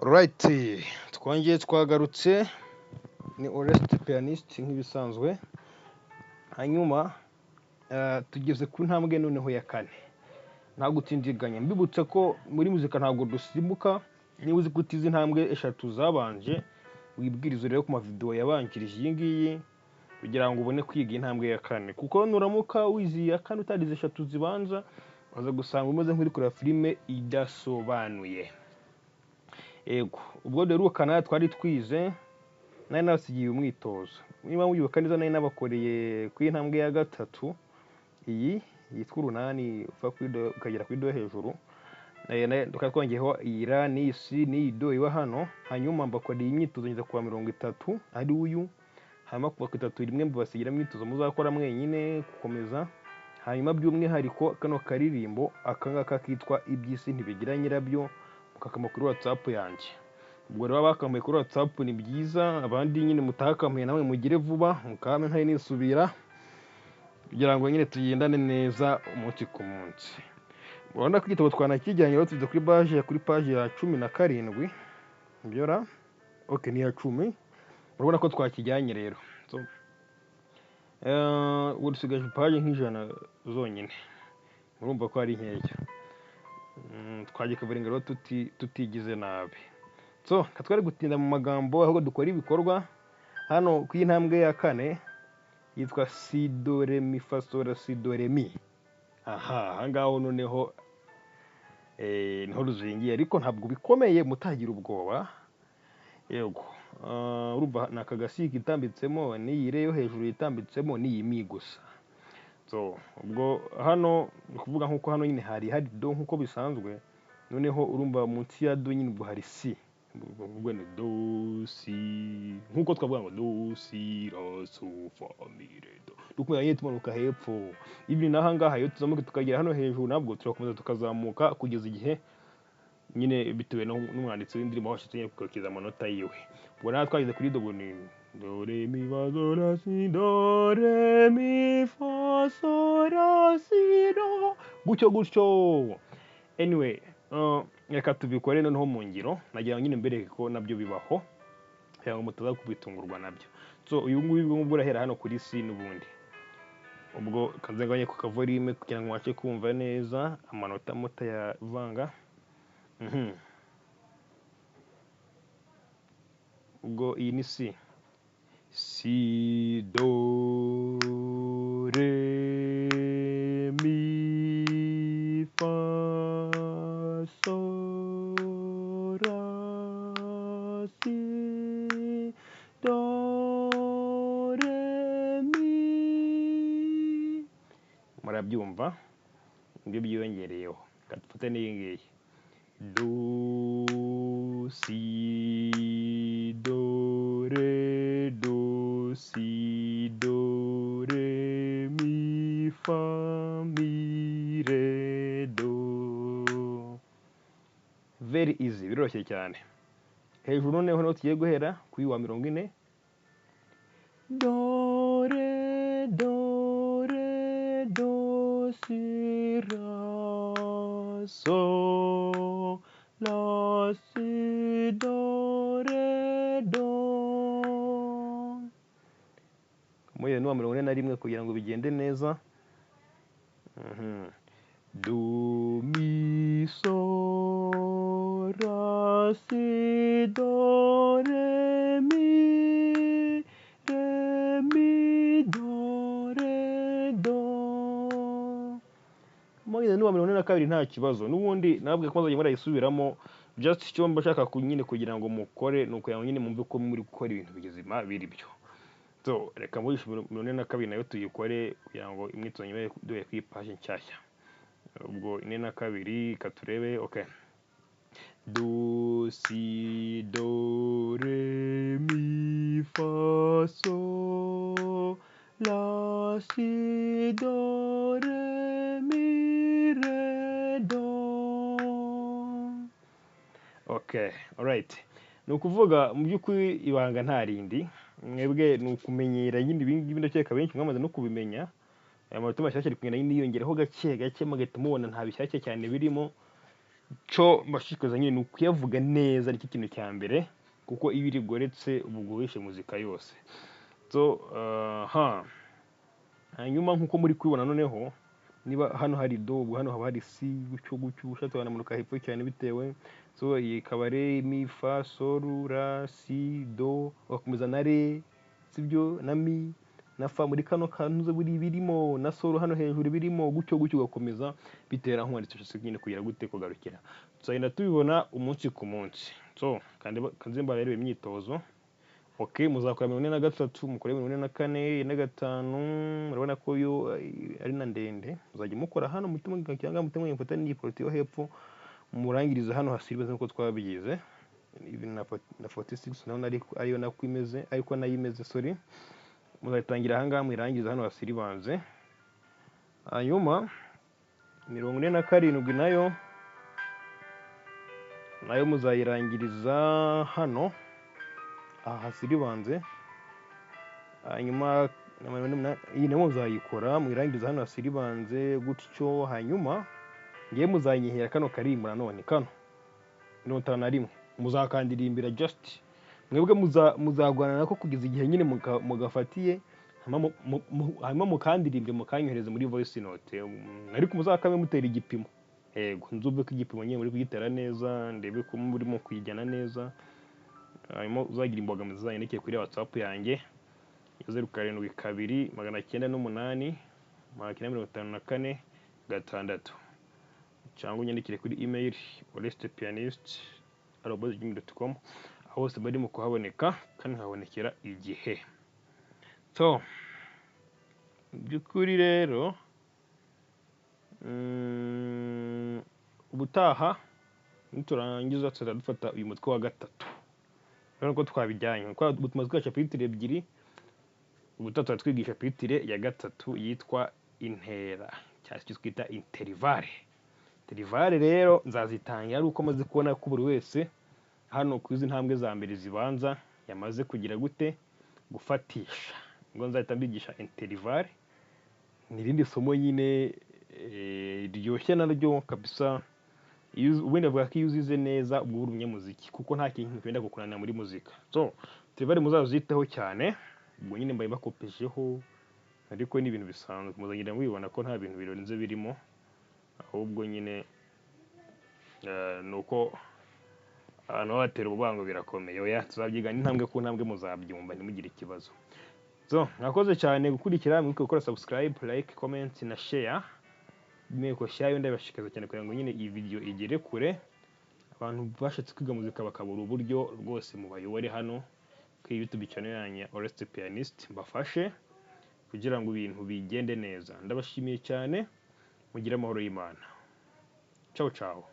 Alright, twongeye twagarutse ni Oreste Pianist nk'ibisanzwe, hanyuma tugeze ku ntambwe noneho ya kane. Nta gutindiganya, mbibutse ko muri muzika ntabwo dusimbuka. Niba uzi ko utize intambwe eshatu zabanje, wibwiriza rero ku mavideo yabanjirije iyi ngiyi kugira ngo ubone kwiga intambwe ya kane, kuko nuramuka wize iya kane utarize eshatu zibanza waza gusanga umeze nk'uri kureba filime idasobanuye. Yego, ubwo derukana twari twize nari nasigiye umwitozo. Niba muyibuka neza nari nabakoreye ku intambwe ya gatatu, iyi yitwa urunani uva kuri do ukagera kuri do hejuru. Tukaba twongeyeho iyi ra n'iyi si n'iyi do iba hano, hanyuma mbakoreye imyitozo ngeza kuwa 30 ari uyu, hanyuma kuwa 3 rimwe mbasigira imyitozo muzakora mwenyine gukomeza, hanyuma by'umwihariko kano karirimbo akangaka kitwa iby'isi ntibigira nyirabyo mukakama kuri WhatsApp yanjye. Ubwo rero abakamuye kuri WhatsApp ni byiza, abandi nyine mutakamuye namwe mugire vuba mukame ntari nisubira kugira ngo nyine tugendane neza umunsi ku munsi. Urabona ko igitabo twanakijyanye rero tuze kuri page ya 17 byora ni ya 10. Urabona ko twakijyanye rero, so ubu dusigaje page nk'ijana zonyine, murumva ko ari nkeya. Twagikavuringa rero tutigize nabi. So katwari gutinda mu magambo ahubwo dukora ibikorwa. Hano ku intambwe ya kane yitwa si do re mi fa sol la si do re mi. Ahangaho noneho niho ruzingiye, ariko ntabwo bikomeye mutagira ubwoba. Yego, urumva naka gasi kitambitsemo n'iyi re yo hejuru yitambitsemo n'iyi mi gusa. So ubwo hano kuvuga nkuko hano nyine hari do nkuko bisanzwe, noneho urumva munsi ya do nyine ubwo hari si. Ubwo ni do si nkuko twavuga ngo do si la so fa mi re do. Dukomeza nyine tumanuka hepfo. Ibi nahangaha iyo tuzamuka tukagera hano hejuru nabwo turakomeza tukazamuka kugeza igihe nyine bitewe n'umwanditsi w'indirimbo washitse nyine kukiza amanota yiwe. Ubwo naho twageze kuri do ni do re mi fa sol la si do re mi fa sol la si do, gutyo. Anyway, reka tubikore noneho mu ngiro. Nagira ngo nyine mbere ko nabyo bibaho kugira ngo mutaza kubitungurwa nabyo. So uyu nguyu ubwo urahera hano kuri si n'ubundi. Ubwo kazaganye ku kavorime kugira ngo wache kumva neza amanota mutayavanga. Ubwo iyi ni si. Si do re mi fa sol la si do re mi. Murabyumva ibyo byiyongereyeho. Katufate n'iyi ngiyi do si do re do si do re mi fa mi re do. Very easy, biroroshye cyane. Hejuru noneho tugiye guhera kuri wa 40. Do re do si ra so la si do re do. Muye n'uwa 41 kugira ngo bigende neza. Do mi so la si do re mi do re do. Muye n'uwa 42 nta kibazo, n'ubundi nabwe ko nzajya murayisubiramo. Just icyo mbashaka nyine kugira ngo mukore nuko yawe nyine mumve ko muri gukora ibintu bigezima biri byo. So reka muri 42 nayo tuyikore kugira ngo imwitozo nyine duhe kuri page nshyashya. Ubwo 42 katurebe. Do si do re mi fa sol la si do re mi re do. Alright. Ni ukuvuga mu by'ukuri ibanga nta rindi, mwebwe ni ukumenyera nyine ibingibi ndakeka benshi mwamaze no kubimenya. Aya manota mashyashya ari kugenda yiyongeraho gake magahita mubona nta bishyashya cyane birimo. cyo mbashishikariza nyine ni ukuyavuga neza, nicyo kintu cya mbere, kuko iyo iri goretse uba uhishe muzika yose. So hanyuma nk'uko muri kubibona noneho, niba hano hari do, hano haba hari si, gutyo gutyo, ushatse wanamanuka hepfo cyane bitewe. So iyi ikaba re, mi, fa, sol, la, si, do, ugakomeza na re, sibyo, na mi, na fa, muri kano kantu buri birimo, na sol hano hejuru birimo, gutyo gutyo ugakomeza bitera nk'uwanditse nyine kugira gute kugarukira. Tuzagenda tubibona umunsi ku munsi. So kanze mbarebe imyitozo. Okay, muzakora 43, mukore 44, 45, murabona ko yo ari na ndende. Muzajya mukora hano mutima cyangwa mutima mfata ni poroti yo hepfo, murangiriza hano hasiribaze nkuko twabigize. Na 46 naho ariyo nako imeze, ariko nayimeze, sorry. Muzatangira aha ngaha mwirangiriza hano hasiribanze. Hanyuma 47 nayo muzayirangiriza hano aha hasiribanze. Hanyuma iyi nayo muzayikora mwirangiriza hano hasiribanze gutyo. Hanyuma ngiye muzanyihera kano karimbo nanone, kano 51 muzakandirimbira just mwebwe muzagwana nako kugeza igihe nyine mugafatiye, hanyuma mukandirimbye mukanyohereza muri voice note, ariko muzakame mutera igipimo. Yego, nzumve ko igipimo nyine muri kugitera neza, ndebe ko murimo kuyijyana neza. Hanyuma uzagira imbogamizi zanyandikire kuri WhatsApp yanjye 0729881954 cyangwa unyandikire kuri email orestepianist@gmail.com. aho hose bari mu kuhaboneka kandi nkabonekera igihe. So byukuri rero ubutaha niturangiza tuzadufata uyu mutwe wa gatatu. Rero ko twabijyanye kwa tumaze kwiga chapitre 2, ubutatu twigisha chapitre ya gatatu yitwa intera, cyangwa twita interivale. Interivale rero nzazitangira ari uko maze kubona ko buri wese hano ku izi ntambwe za mbere zibanza yamaze kugira gute gufatisha. Ngo nzahita mbigisha interivale, n'irindi somo nyine ryoshye naryo kabisa. Ubundi avuga ko iyo uzize neza ubwo uri umunyamuziki, kuko nta kintu kwenda kukunanira muri muzika. So interivale muzazitaho cyane, ubwo nyine mbaye bakopejeho, ariko ni ibintu bisanzwe, muzagenda mubibona ko nta bintu birenze birimo, ahubwo nyine nuko abantu batera ububango birakomeye. Oya, tuzabyiga intambwe ku ntambwe, muzabyumva ntimugire ikibazo. So mwakoze cyane gukurikira, mwibuke gukora subscribe, like, comment na share. Meko share ndabashikaza cyane kugira ngo nyine iyi video igere kure, abantu bashatse kwiga muzika bakabura uburyo rwose mubayobore hano ku YouTube channel yanyu Oreste Pianist, mbafashe kugira ngo ibintu bigende neza. Ndabashimiye cyane, mugire amahoro y'Imana. Ciao ciao.